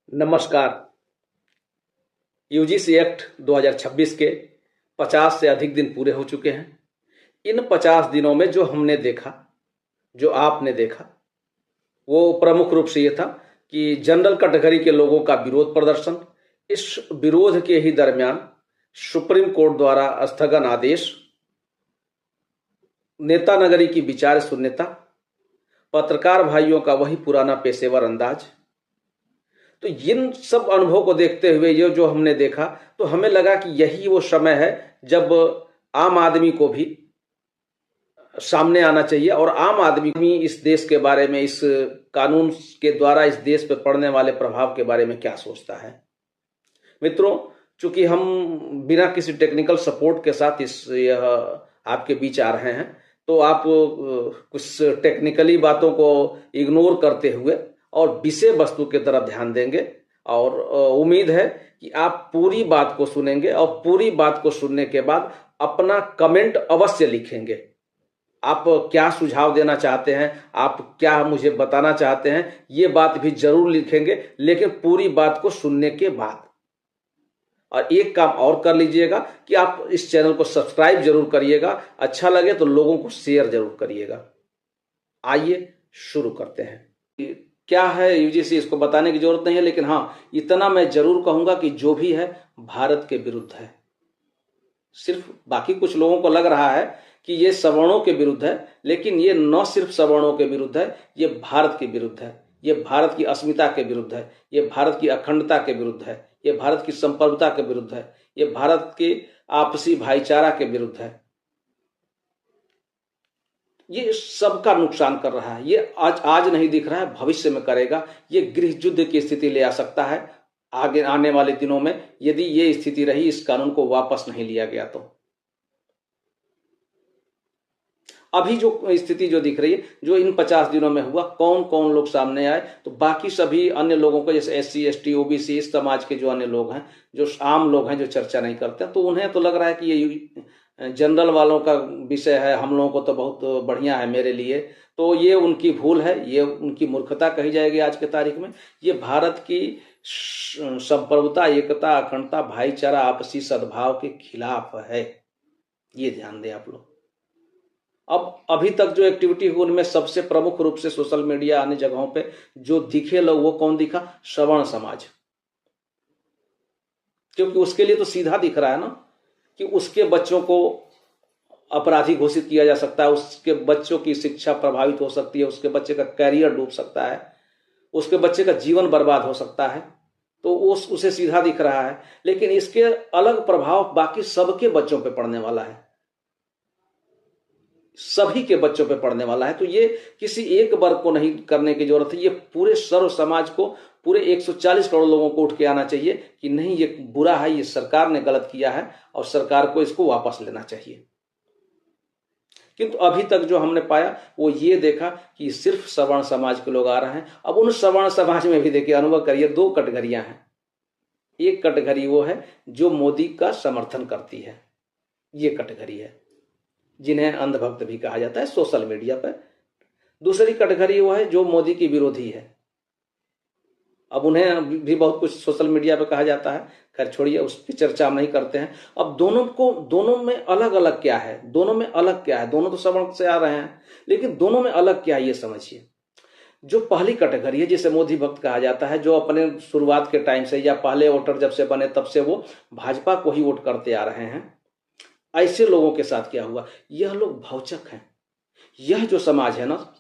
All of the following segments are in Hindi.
नमस्कार। यूजीसी एक्ट 2026 के 50 से अधिक दिन पूरे हो चुके हैं। इन 50 दिनों में जो हमने देखा, जो आपने देखा, वो प्रमुख रूप से ये था कि जनरल कैटेगरी के लोगों का विरोध प्रदर्शन। इस विरोध के ही दरमियान सुप्रीम कोर्ट द्वारा स्थगन आदेश, नेता नगरी की विचार शून्यता, पत्रकार भाइयों का वही पुराना पेशेवर अंदाज। तो इन सब अनुभव को देखते हुए ये जो हमने देखा, तो हमें लगा कि यही वो समय है जब आम आदमी को भी सामने आना चाहिए और आम आदमी भी इस देश के बारे में, इस कानून के द्वारा इस देश पे पड़ने वाले प्रभाव के बारे में क्या सोचता है। मित्रों, चूंकि हम बिना किसी टेक्निकल सपोर्ट के साथ यह आपके बीच आ रहे हैं, तो आप कुछ टेक्निकली बातों को इग्नोर करते हुए और विषय वस्तु की तरफ ध्यान देंगे और उम्मीद है कि आप पूरी बात को सुनेंगे और पूरी बात को सुनने के बाद अपना कमेंट अवश्य लिखेंगे। आप क्या सुझाव देना चाहते हैं, आप क्या मुझे बताना चाहते हैं, ये बात भी जरूर लिखेंगे, लेकिन पूरी बात को सुनने के बाद। और एक काम और कर लीजिएगा कि आप इस चैनल को सब्सक्राइब जरूर करिएगा, अच्छा लगे तो लोगों को शेयर जरूर करिएगा। आइए शुरू करते हैं। क्या है यूजीसी, इसको बताने की जरूरत नहीं है, लेकिन हाँ, इतना मैं जरूर कहूंगा कि जो भी है भारत के विरुद्ध है। सिर्फ बाकी कुछ लोगों को लग रहा है कि ये सवर्णों के विरुद्ध है, लेकिन ये न सिर्फ सवर्णों के विरुद्ध है, ये भारत के विरुद्ध है, ये भारत की अस्मिता के विरुद्ध है, ये भारत की अखंडता के विरुद्ध है, ये भारत की संप्रभुता के विरुद्ध है, ये भारत के आपसी भाईचारा के विरुद्ध है। ये सबका नुकसान कर रहा है। ये आज नहीं दिख रहा है, भविष्य में करेगा। ये गृह युद्ध की स्थिति ले आ सकता है आगे आने वाले दिनों में, यदि ये स्थिति रही, इस कानून को वापस नहीं लिया गया तो। अभी जो स्थिति जो दिख रही है, जो इन 50 दिनों में हुआ, कौन कौन लोग सामने आए, तो बाकी सभी अन्य लोगों को, जैसे SC ST OBC इस समाज के जो अन्य लोग हैं, जो आम लोग हैं, जो चर्चा नहीं करते, तो उन्हें तो लग रहा है कि ये जनरल वालों का विषय है, हम लोगों को तो बहुत बढ़िया है मेरे लिए। तो ये उनकी भूल है, ये उनकी मूर्खता कही जाएगी आज के तारीख में। ये भारत की संप्रभुता, एकता, अखंडता, भाईचारा, आपसी सद्भाव के खिलाफ है। ये ध्यान दें आप लोग। अब अभी तक जो एक्टिविटी हुई, उनमें सबसे प्रमुख रूप से सोशल मीडिया अन्य जगहों पे जो दिखे लोग, वो कौन दिखा? सवर्ण समाज। क्योंकि उसके लिए तो सीधा दिख रहा है ना कि उसके बच्चों को अपराधी घोषित किया जा सकता है, उसके बच्चों की शिक्षा प्रभावित हो सकती है, उसके बच्चे का कैरियर डूब सकता है, उसके बच्चे का जीवन बर्बाद हो सकता है। तो उसे सीधा दिख रहा है, लेकिन इसके अलग प्रभाव बाकी सबके बच्चों पे पड़ने वाला है, सभी के बच्चों पे पड़ने वाला है। तो ये किसी एक वर्ग को नहीं करने की जरूरत है, ये पूरे सर्व समाज को, पूरे 140 करोड़ लोगों को उठ के आना चाहिए कि नहीं, ये बुरा है, ये सरकार ने गलत किया है और सरकार को इसको वापस लेना चाहिए। किंतु अभी तक जो हमने पाया वो ये देखा कि सिर्फ सवर्ण समाज के लोग आ रहे हैं। अब उन सवर्ण समाज में भी देखिए, अनुभव करिए, 2 कैटेगरियां हैं। एक कैटेगरी वो है जो मोदी का समर्थन करती है, ये कैटेगरी है, जिन्हें अंधभक्त भी कहा जाता है सोशल मीडिया पर। दूसरी कैटेगरी वो है जो मोदी की विरोधी है। अब उन्हें भी बहुत कुछ सोशल मीडिया पे कहा जाता है, खैर छोड़िए, उस पर चर्चा हम नहीं करते हैं। अब दोनों में अलग अलग क्या है, दोनों में अलग क्या है? दोनों तो सवर्ण से आ रहे हैं, लेकिन दोनों में अलग क्या है ये समझिए। जो पहली कैटेगरी है, जिसे मोदी भक्त कहा जाता है, जो अपने शुरुआत के टाइम से या पहले वोटर जब से बने तब से वो भाजपा को ही वोट करते आ रहे हैं, ऐसे लोगों के साथ क्या हुआ? यह लोग भौचक हैं। यह जो समाज है ना,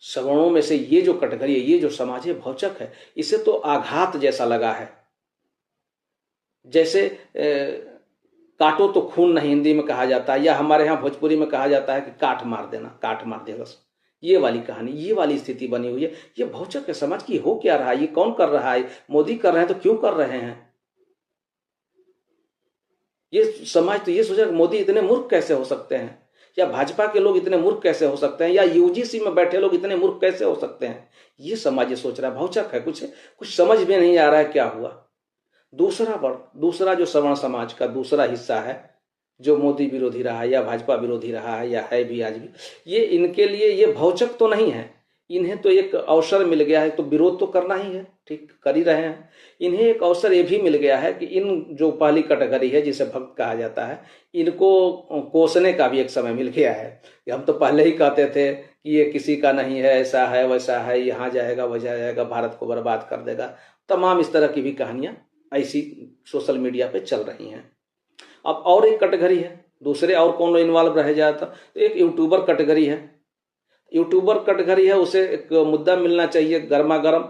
सवर्णों में से ये जो कैटेगरी है, ये जो समाज है, भौचक है। इसे तो आघात जैसा लगा है, जैसे काटो तो खून नहीं हिंदी में कहा जाता है, या हमारे यहाँ भोजपुरी में कहा जाता है कि काट मार देना, काट मार दे बस। ये वाली कहानी, ये वाली स्थिति बनी हुई है। ये भौचक है समाज की। हो क्या रहा है? ये कौन कर रहा है? मोदी कर रहे हैं तो क्यों कर रहे हैं? ये समाज तो ये सोच रहा है मोदी इतने मूर्ख कैसे हो सकते हैं, या भाजपा के लोग इतने मूर्ख कैसे हो सकते हैं, या यूजीसी में बैठे लोग इतने मूर्ख कैसे हो सकते हैं। ये समाज ये सोच रहा है, भौचक है, कुछ समझ में नहीं आ रहा है क्या हुआ। दूसरा वर्ग, दूसरा जो सवर्ण समाज का दूसरा हिस्सा है, जो मोदी विरोधी रहा है या भाजपा विरोधी रहा है या है भी आज भी, ये इनके लिए ये भौचक तो नहीं है, इन्हें तो एक अवसर मिल गया है, तो विरोध तो करना ही है, ठीक कर ही रहे हैं। इन्हें एक अवसर ये भी मिल गया है कि इन जो पहली कैटेगरी है जिसे भक्त कहा जाता है, इनको कोसने का भी एक समय मिल गया है। कि हम तो पहले ही कहते थे कि ये किसी का नहीं है, ऐसा है वैसा है, यहाँ जाएगा वजह जाएगा, भारत को बर्बाद कर देगा। तमाम इस तरह की भी कहानियां ऐसी सोशल मीडिया पे चल रही हैं। अब और एक कैटेगरी है, दूसरे और कौन लोग इन्वॉल्व रह जाता, तो एक यूट्यूबर कैटेगरी है। यूट्यूबर कैटेगरी है, उसे एक मुद्दा मिलना चाहिए गर्मा गर्म,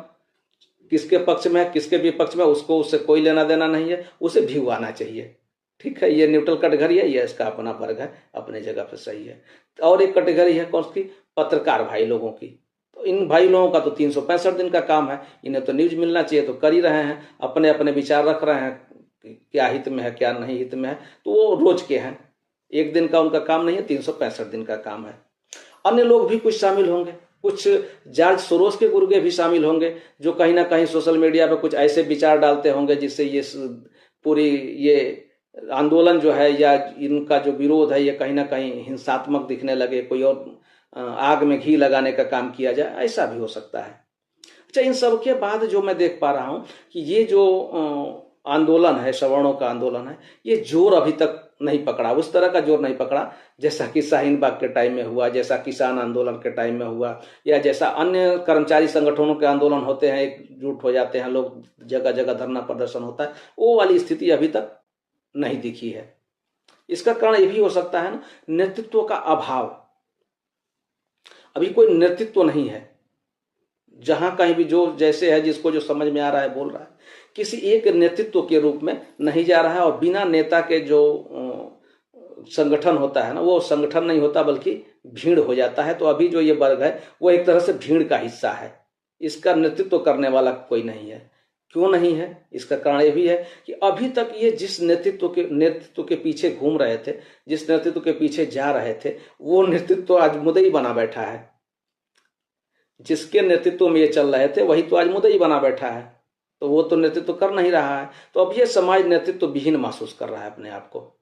किसके पक्ष में है किसके विपक्ष में, उसको उससे कोई लेना देना नहीं है, उसे व्यू आना चाहिए। ठीक है, ये न्यूट्रल कैटेगरी है, ये इसका अपना वर्ग है, अपने जगह पर सही है। और एक कैटेगरी है कौन सी, पत्रकार भाई लोगों की। तो इन भाई लोगों का तो 365 दिन का काम है, इन्हें तो न्यूज मिलना चाहिए, तो कर ही रहे हैं, अपने अपने विचार रख रहे हैं, क्या हित में है क्या नहीं हित में है, तो वो रोज के हैं। एक दिन का उनका काम नहीं है, 365 दिन का काम है। अन्य लोग भी कुछ शामिल होंगे, कुछ जॉर्ज सोरोस के गुर्गे भी शामिल होंगे, जो कहीं ना कहीं सोशल मीडिया पे कुछ ऐसे विचार डालते होंगे जिससे ये पूरी ये आंदोलन जो है या इनका जो विरोध है ये कहीं ना कहीं हिंसात्मक दिखने लगे, कोई और आग में घी लगाने का काम किया जाए, ऐसा भी हो सकता है। अच्छा, इन सब के बाद जो मैं देख पा रहा हूं कि ये जो आंदोलन है, सवर्णों का आंदोलन है, ये जोर अभी तक नहीं पकड़ा, उस तरह का जोर नहीं पकड़ा जैसा कि शाहीन बाग के टाइम में हुआ, जैसा किसान आंदोलन के टाइम में हुआ, या जैसा अन्य कर्मचारी संगठनों के आंदोलन होते हैं, एकजुट हो जाते हैं लोग, जगह जगह धरना प्रदर्शन होता है, वो वाली स्थिति अभी तक नहीं दिखी है। इसका कारण ये भी हो सकता है ना, नेतृत्व का अभाव। अभी कोई नेतृत्व नहीं है, जहां कहीं भी जो जैसे है, जिसको जो समझ में आ रहा है बोल रहा है, किसी एक नेतृत्व के रूप में नहीं जा रहा है। और बिना नेता के जो संगठन होता है ना, वो संगठन नहीं होता बल्कि भीड़ हो जाता है। तो अभी जो ये वर्ग है वो एक तरह से भीड़ का हिस्सा है, इसका नेतृत्व करने वाला कोई नहीं है। क्यों नहीं है, इसका कारण ये भी है कि अभी तक ये जिस नेतृत्व के पीछे घूम रहे थे, जिस नेतृत्व के पीछे जा रहे थे, वो नेतृत्व आज मुद्दई बना बैठा है। जिसके नेतृत्व में ये चल रहे थे वही तो आज मुद्दई बना बैठा है, तो वो तो नेतृत्व कर नहीं रहा है। तो अब ये समाज नेतृत्व विहीन महसूस कर रहा है अपने आप को।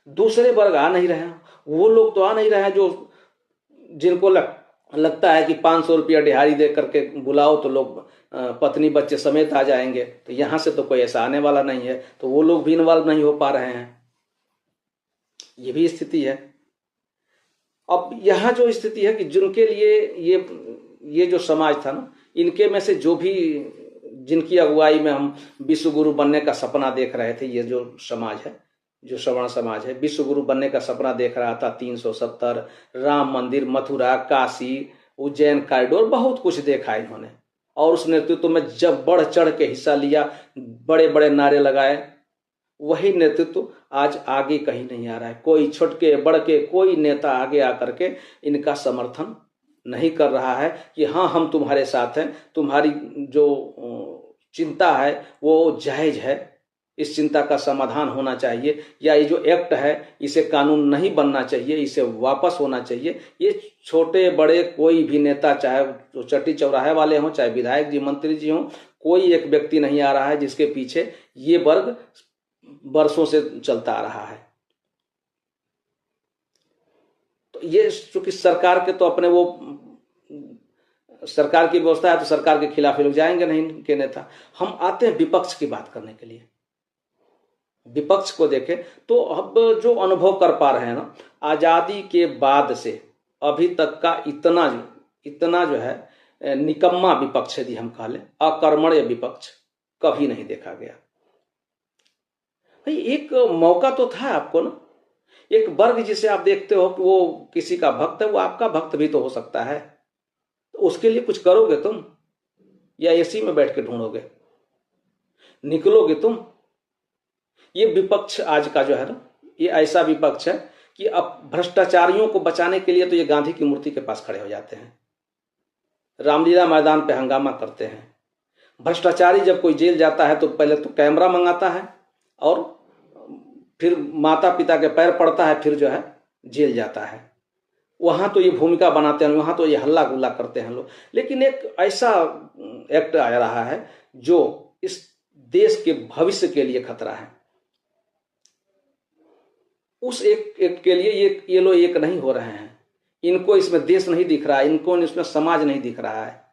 दूसरे वर्ग आ नहीं रहे हैं, वो लोग तो आ नहीं रहे हैं जो जिनको लगता है कि 500 रुपया दिहाड़ी दे करके बुलाओ तो लोग पत्नी बच्चे समेत आ जाएंगे। तो यहां से तो कोई ऐसा आने वाला नहीं है, तो वो लोग भी इन्वॉल्व नहीं हो पा रहे हैं। ये भी स्थिति है। अब यहाँ जो स्थिति है कि जिनके लिए ये जो समाज था ना, इनके में से जो भी जिनकी अगुवाई में हम विश्व गुरु बनने का सपना देख रहे थे, ये जो समाज है, जो सवर्ण समाज है, विश्व गुरु बनने का सपना देख रहा था। 370 राम मंदिर, मथुरा, काशी, उज्जैन कॉरिडोर, बहुत कुछ देखा इन्होंने। और उस नेतृत्व में जब बढ़ चढ़ के हिस्सा लिया, बड़े बड़े नारे लगाए, वही नेतृत्व आज आगे कहीं नहीं आ रहा है। कोई छोटके बड़ के कोई नेता आगे आकर के इनका समर्थन नहीं कर रहा है कि हाँ हम तुम्हारे साथ हैं, तुम्हारी जो चिंता है वो जायज है, इस चिंता का समाधान होना चाहिए, या ये जो एक्ट है इसे कानून नहीं बनना चाहिए, इसे वापस होना चाहिए। ये छोटे बड़े कोई भी नेता, चाहे जो चट्टी चौराहे वाले हों, चाहे विधायक जी मंत्री जी हों, कोई एक व्यक्ति नहीं आ रहा है जिसके पीछे ये वर्ग वर्षों से चलता आ रहा है। तो ये चूंकि सरकार के तो अपने वो सरकार की व्यवस्था है, तो सरकार के खिलाफ लोग जाएंगे नहीं के नेता। हम आते हैं विपक्ष की बात करने के लिए। विपक्ष को देखें तो अब जो अनुभव कर पा रहे हैं ना, आजादी के बाद से अभी तक का इतना जो है निकम्मा विपक्ष, यदि हम कह लें अकर्मण्य विपक्ष, कभी नहीं देखा गया। भाई एक मौका तो था आपको ना, एक वर्ग जिसे आप देखते हो कि वो किसी का भक्त है, वो आपका भक्त भी तो हो सकता है, तो उसके लिए कुछ करोगे तुम, या एसी में बैठ के ढूंढोगे, निकलोगे तुम? ये विपक्ष आज का जो है ना, ये ऐसा विपक्ष है कि अब भ्रष्टाचारियों को बचाने के लिए तो ये गांधी की मूर्ति के पास खड़े हो जाते हैं, रामलीला मैदान पे हंगामा करते हैं। भ्रष्टाचारी जब कोई जेल जाता है तो पहले तो कैमरा मंगाता है और फिर माता पिता के पैर पड़ता है, फिर जो है जेल जाता है। वहां तो ये भूमिका बनाते हैं, वहां तो ये हल्ला गुल्ला करते हैं लोग। लेकिन एक ऐसा एक्ट आ रहा है जो इस देश के भविष्य के लिए खतरा है, उस एक एक्ट के लिए ये लोग एक नहीं हो रहे हैं। इनको इसमें देश नहीं दिख रहा है, इनको इसमें समाज नहीं दिख रहा है,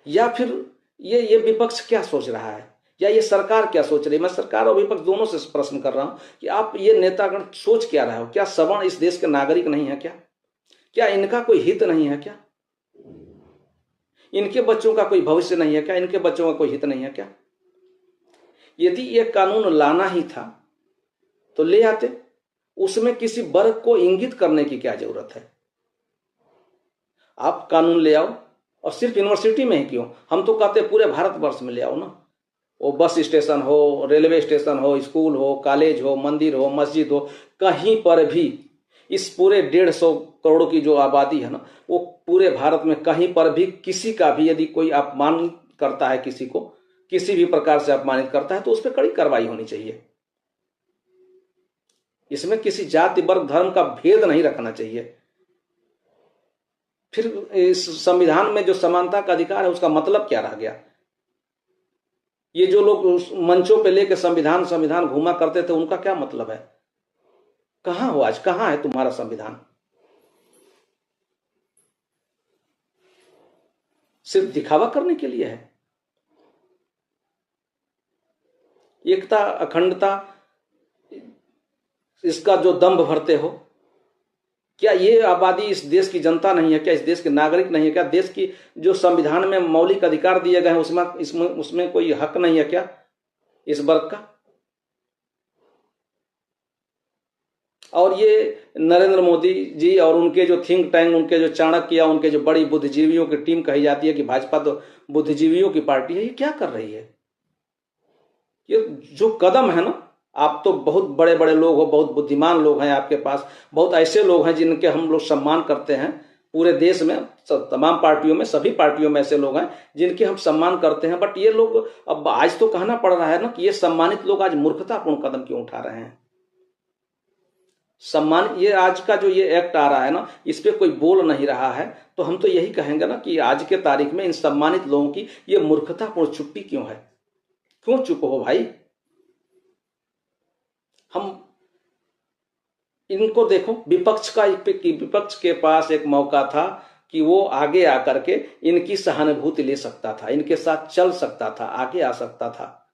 या फिर ये विपक्ष क्या सोच रहा है, या ये सरकार क्या सोच रही है। मैं सरकार और विपक्ष दोनों से प्रश्न कर रहा हूं कि आप ये नेतागण सोच क्या रहे हो। क्या सवर्ण इस देश के नागरिक नहीं है क्या इनका कोई हित नहीं है क्या? इनके बच्चों का कोई भविष्य नहीं है क्या? इनके बच्चों का कोई हित नहीं है क्या? यदि ये कानून लाना ही था तो ले आते, उसमें किसी वर्ग को इंगित करने की क्या जरूरत है। आप कानून ले आओ, और सिर्फ यूनिवर्सिटी में ही क्यों, हम तो कहते पूरे भारतवर्ष में ले आओ ना। वो बस स्टेशन हो, रेलवे स्टेशन हो, स्कूल हो, कॉलेज हो, मंदिर हो, मस्जिद हो, कहीं पर भी इस पूरे 150 करोड़ की जो आबादी है ना, वो पूरे भारत में कहीं पर भी किसी का भी यदि कोई अपमान करता है, किसी को किसी भी प्रकार से अपमानित करता है, तो उस पर कड़ी कार्रवाई होनी चाहिए। इसमें किसी जाति वर्ग धर्म का भेद नहीं रखना चाहिए। फिर इस संविधान में जो समानता का अधिकार है, उसका मतलब क्या रह गया? ये जो लोग मंचों पे लेके संविधान संविधान घूमा करते थे, उनका क्या मतलब है? कहां हो आज, कहां है तुम्हारा संविधान? सिर्फ दिखावा करने के लिए है। एकता, अखंडता, इसका जो दंभ भरते हो, क्या ये आबादी इस देश की जनता नहीं है क्या? इस देश के नागरिक नहीं है क्या? देश की जो संविधान में मौलिक अधिकार दिए गए हैं, उसमें कोई हक नहीं है क्या इस वर्ग का? और ये नरेंद्र मोदी जी और उनके जो थिंक टैंक, उनके जो चाणक्य या उनके जो बड़ी बुद्धिजीवियों की टीम कही जाती है कि भाजपा तो बुद्धिजीवियों की पार्टी है, ये क्या कर रही है? ये जो कदम है ना, आप तो बहुत बड़े बड़े लोग हो, बहुत बुद्धिमान लोग हैं आपके पास, बहुत ऐसे लोग हैं जिनके हम लोग सम्मान करते हैं पूरे देश में, तमाम पार्टियों में, सभी पार्टियों में ऐसे लोग हैं जिनके हम सम्मान करते हैं। बट ये लोग, अब आज तो कहना पड़ रहा है ना कि ये सम्मानित लोग आज मूर्खतापूर्ण कदम क्यों उठा रहे हैं। सम्मान, ये आज का जो ये एक्ट आ रहा है ना, इस पे कोई बोल नहीं रहा है, तो हम तो यही कहेंगे ना कि आज के तारीख में इन सम्मानित लोगों की ये मूर्खतापूर्ण चुप्पी क्यों है? क्यों चुप हो भाई? हम इनको देखो, विपक्ष के पास एक मौका था कि वो आगे आकर के इनकी सहानुभूति ले सकता था, इनके साथ चल सकता था, आगे आ सकता था,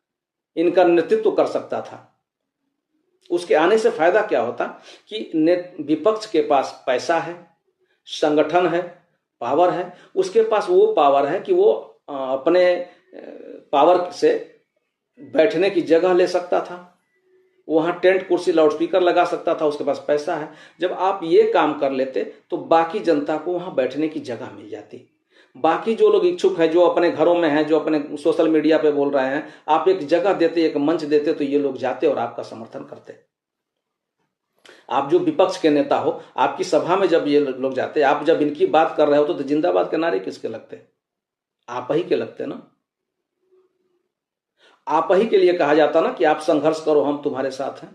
इनका नेतृत्व कर सकता था। उसके आने से फायदा क्या होता कि विपक्ष के पास पैसा है, संगठन है, पावर है। उसके पास वो पावर है कि वो अपने पावर से बैठने की जगह ले सकता था, वहां टेंट कुर्सी लाउडस्पीकर लगा सकता था, उसके पास पैसा है। जब आप ये काम कर लेते तो बाकी जनता को वहां बैठने की जगह मिल जाती। बाकी जो लोग इच्छुक हैं, जो अपने घरों में हैं, जो अपने सोशल मीडिया पे बोल रहे हैं, आप एक जगह देते, एक मंच देते, तो ये लोग जाते और आपका समर्थन करते। आप जो विपक्ष के नेता हो, आपकी सभा में जब ये लोग जाते, आप जब इनकी बात कर रहे हो तो जिंदाबाद के नारे किसके लगते? आप ही के लगते ना। आप ही के लिए कहा जाता ना कि आप संघर्ष करो, हम तुम्हारे साथ हैं।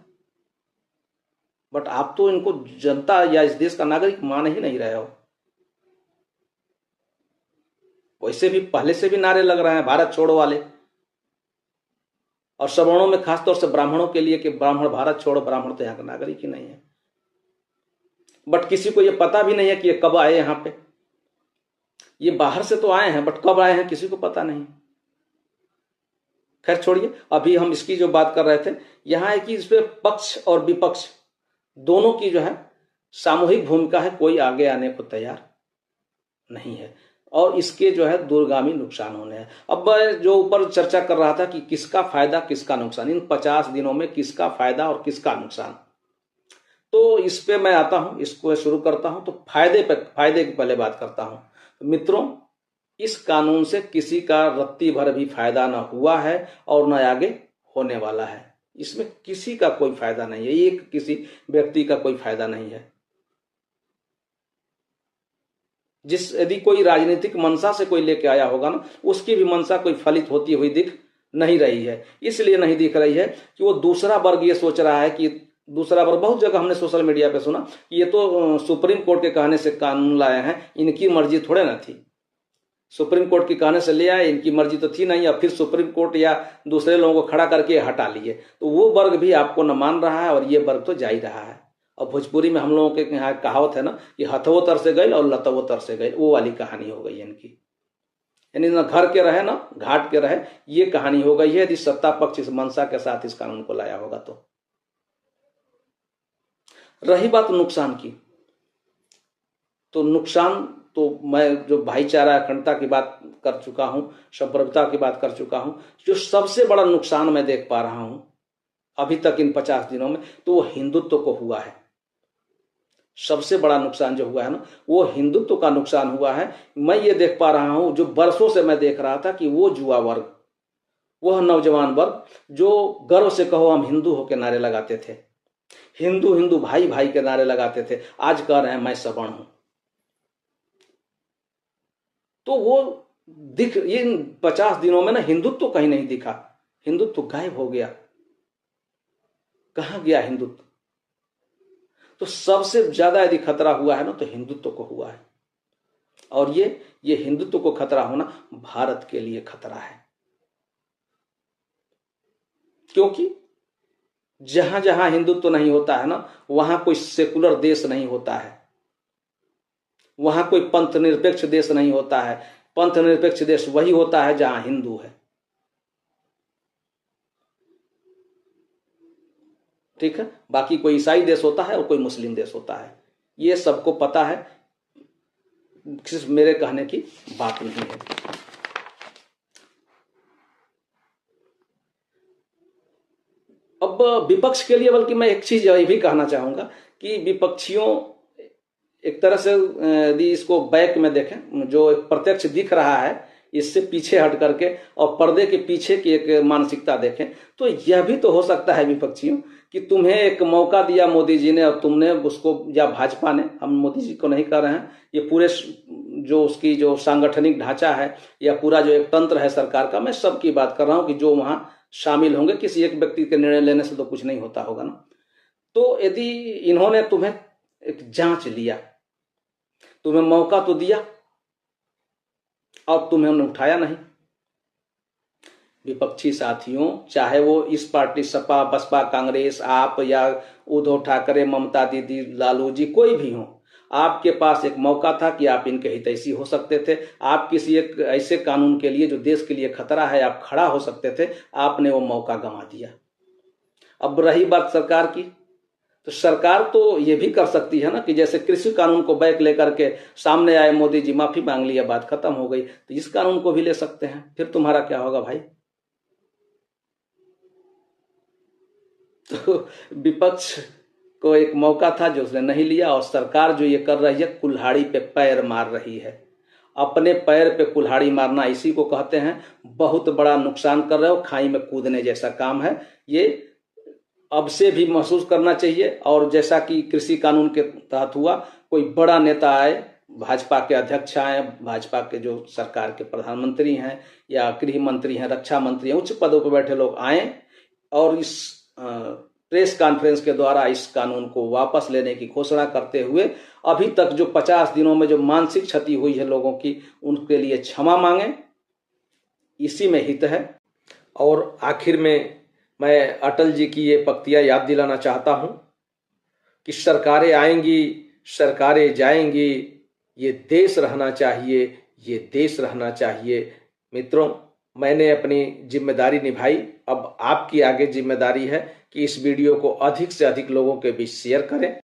बट आप तो इनको जनता या इस देश का नागरिक मान ही नहीं रहे हो। वैसे भी पहले से भी नारे लग रहे हैं भारत छोड़ो वाले, और सवर्णों में खासतौर से ब्राह्मणों के लिए कि ब्राह्मण भारत छोड़ो, ब्राह्मण तो यहाँ का नागरिक ही नहीं है। बट किसी को ये पता भी नहीं है कि ये कब आए यहाँ पे। ये बाहर से तो आए हैं, बट कब आए हैं किसी को पता नहीं। खैर छोड़िए, अभी हम इसकी जो बात कर रहे थे, यहां है कि इसमें पक्ष और विपक्ष दोनों की जो है सामूहिक भूमिका है, कोई आगे आने को तैयार नहीं है, और इसके जो है दूरगामी नुकसान होने हैं। अब मैं जो ऊपर चर्चा कर रहा था कि किसका फायदा किसका नुकसान, इन 50 दिनों में किसका फायदा और किसका नुकसान, तो इस पे मैं आता हूं, इसको शुरू करता हूं। तो फायदे की पहले बात करता हूं। तो मित्रों, इस कानून से किसी का रत्ती भर भी फायदा ना हुआ है और न आगे होने वाला है। इसमें किसी का कोई फायदा नहीं है, एक किसी व्यक्ति का कोई फायदा नहीं है। यदि कोई राजनीतिक मंशा से कोई लेके आया होगा ना, उसकी भी मंशा कोई फलित होती हुई दिख नहीं रही है। इसलिए नहीं दिख रही है कि वो दूसरा वर्ग ये सोच रहा है कि दूसरा वर्ग, बहुत जगह हमने सोशल मीडिया पे सुना कि ये तो सुप्रीम कोर्ट के कहने से कानून लाए हैं, इनकी मर्जी थोड़े ना थी। सुप्रीम कोर्ट के कहने से ले आए, इनकी मर्जी तो थी नहीं, या फिर सुप्रीम कोर्ट या दूसरे लोगों को खड़ा करके हटा लिए। तो वो वर्ग भी आपको न मान रहा है और ये वर्ग तो जा ही रहा है। और भोजपुरी में हम लोगों के यहाँ कहावत है ना कि हथवो तर से गए और लतवो तर से गए, वो वाली कहानी हो गई इनकी। यानी ना घर के रहे ना घाट के रहे, ये कहानी हो गई है यदि सत्ता पक्ष इस मंशा के साथ इस कानून को लाया होगा तो। रही बात नुकसान की, तो नुकसान तो मैं जो भाईचारा अखंडता की बात कर चुका हूं, संप्रभुता की बात कर चुका हूं, जो सबसे बड़ा नुकसान मैं देख पा रहा हूं अभी तक इन 50 दिनों में, तो वो हिंदुत्व को हुआ है। सबसे बड़ा नुकसान जो हुआ है ना, वो हिंदुत्व का नुकसान हुआ है। मैं ये देख पा रहा हूं, जो बरसों से मैं देख रहा था कि वो युवा वर्ग, वह नौजवान वर्ग जो गर्व से कहो हम हिंदू होकर नारे लगाते थे, हिंदू हिंदू भाई भाई के नारे लगाते थे, आज कह रहे हैं मैं सवर्ण हूं। तो वो दिख, इन 50 दिनों में ना हिंदुत्व कहीं नहीं दिखा, हिंदुत्व गायब हो गया। कहां गया हिंदुत्व? तो सबसे ज्यादा यदि खतरा हुआ है ना तो हिंदुत्व को हुआ है। और ये हिंदुत्व को खतरा होना भारत के लिए खतरा है, क्योंकि जहां जहां हिंदुत्व नहीं होता है ना, वहां कोई सेकुलर देश नहीं होता है, वहां कोई पंथ निरपेक्ष देश नहीं होता है। पंथ निरपेक्ष देश वही होता है जहां हिंदू है। ठीक है, बाकी कोई ईसाई देश होता है और कोई मुस्लिम देश होता है, ये सबको पता है, सिर्फ मेरे कहने की बात नहीं है। अब विपक्ष के लिए बल्कि मैं एक चीज ये भी कहना चाहूंगा कि विपक्षियों एक तरह से यदि इसको बैक में देखें, जो एक प्रत्यक्ष दिख रहा है इससे पीछे हट करके और पर्दे के पीछे की एक मानसिकता देखें, तो यह भी तो हो सकता है विपक्षियों कि तुम्हें एक मौका दिया मोदी जी ने और तुमने उसको, या भाजपा ने, हम मोदी जी को नहीं कर रहे हैं, ये पूरे जो उसकी जो सांगठनिक ढांचा है या पूरा जो एक तंत्र है सरकार का, मैं सबकी बात कर रहा हूं कि जो वहां शामिल होंगे, किसी एक व्यक्ति के निर्णय लेने से तो कुछ नहीं होता होगा ना। तो यदि इन्होंने तुम्हें एक जांच लिया, तुम्हें मौका तो दिया और तुम्हें उन्होंने उठाया नहीं। विपक्षी साथियों, चाहे वो इस पार्टी सपा बसपा कांग्रेस आप या उद्धव ठाकरे ममता दीदी लालू जी कोई भी हो, आपके पास एक मौका था कि आप इनके हितैषी हो सकते थे, आप किसी एक ऐसे कानून के लिए जो देश के लिए खतरा है आप खड़ा हो सकते थे, आपने वो मौका गंवा दिया। अब रही बात सरकार की, तो सरकार तो ये भी कर सकती है ना कि जैसे कृषि कानून को बैक लेकर के सामने आए मोदी जी, माफी मांग लिया, बात खत्म हो गई, तो इस कानून को भी ले सकते हैं, फिर तुम्हारा क्या होगा भाई? तो विपक्ष को एक मौका था जो उसने नहीं लिया, और सरकार जो ये कर रही है कुल्हाड़ी पे पैर मार रही है। अपने पैर पे कुल्हाड़ी मारना इसी को कहते हैं। बहुत बड़ा नुकसान कर रहे हो, खाई में कूदने जैसा काम है ये, अब से भी महसूस करना चाहिए। और जैसा कि कृषि कानून के तहत हुआ, कोई बड़ा नेता आए, भाजपा के अध्यक्ष आए, भाजपा के जो सरकार के प्रधानमंत्री हैं या गृह मंत्री हैं, रक्षा मंत्री हैं, उच्च पदों पर बैठे लोग आए और इस प्रेस कॉन्फ्रेंस के द्वारा इस कानून को वापस लेने की घोषणा करते हुए अभी तक जो 50 दिनों में जो मानसिक क्षति हुई है लोगों की, उनके लिए क्षमा मांगे, इसी में हित है। और आखिर में मैं अटल जी की ये पंक्तियां याद दिलाना चाहता हूं कि सरकारें आएंगी, सरकारें जाएंगी, ये देश रहना चाहिए, ये देश रहना चाहिए। मित्रों, मैंने अपनी जिम्मेदारी निभाई, अब आपकी आगे जिम्मेदारी है कि इस वीडियो को अधिक से अधिक लोगों के बीच शेयर करें।